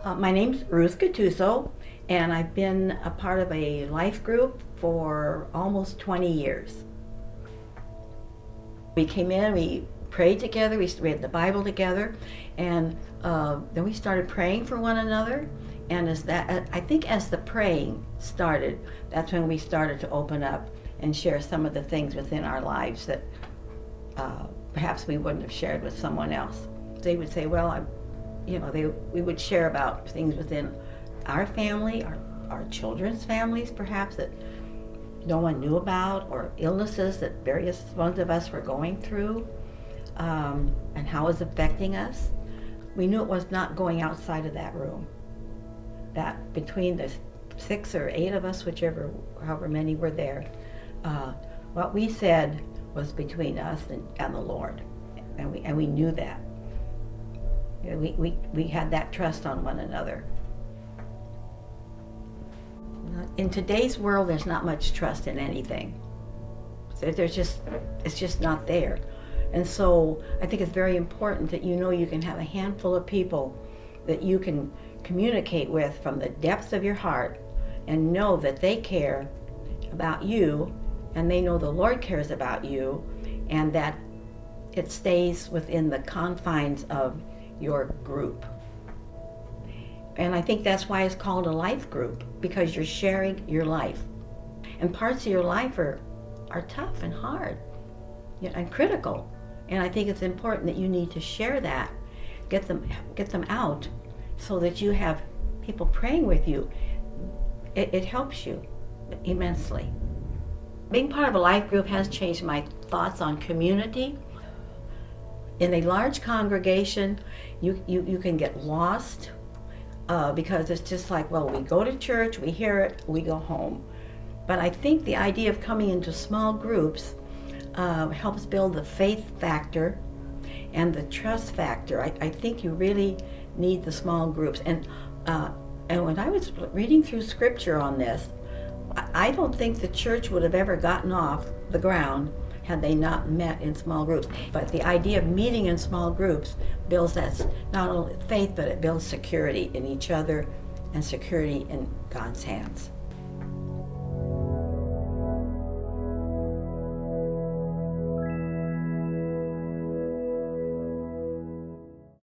My name's Ruth Guttuso, and I've been a part of a life group for almost 20 years. We came in, we prayed together, we read the Bible together, and then we started praying for one another. And I think as the praying started, that's when we started to open up and share some of the things within our lives that perhaps we wouldn't have shared with someone else. They would say, well, we would share about things within our family, our children's families perhaps, that no one knew about, or illnesses that various ones of us were going through, and how it was affecting us. We knew it was not going outside of that room. That between the 6 or 8 of us, however many were there, what we said was between us and the Lord, and we knew that. We had that trust on one another. In today's world, there's not much trust in anything. It's just not there. And so I think it's very important that you can have a handful of people that you can communicate with from the depths of your heart, and know that they care about you, and they know the Lord cares about you, and that it stays within the confines of your group. And I think that's why it's called a life group, because you're sharing your life. And parts of your life are tough and hard, and critical. And I think it's important that you need to share that, get them out, so that you have people praying with you. It helps you immensely. Being part of a life group has changed my thoughts on community. In a large congregation, you can get lost because it's just like, well, we go to church, we hear it, we go home. But I think the idea of coming into small groups helps build the faith factor and the trust factor. I think you really need the small groups. And when I was reading through scripture on this, I don't think the church would have ever gotten off the ground had they not met in small groups. But the idea of meeting in small groups builds that not only faith, but it builds security in each other and security in God's hands.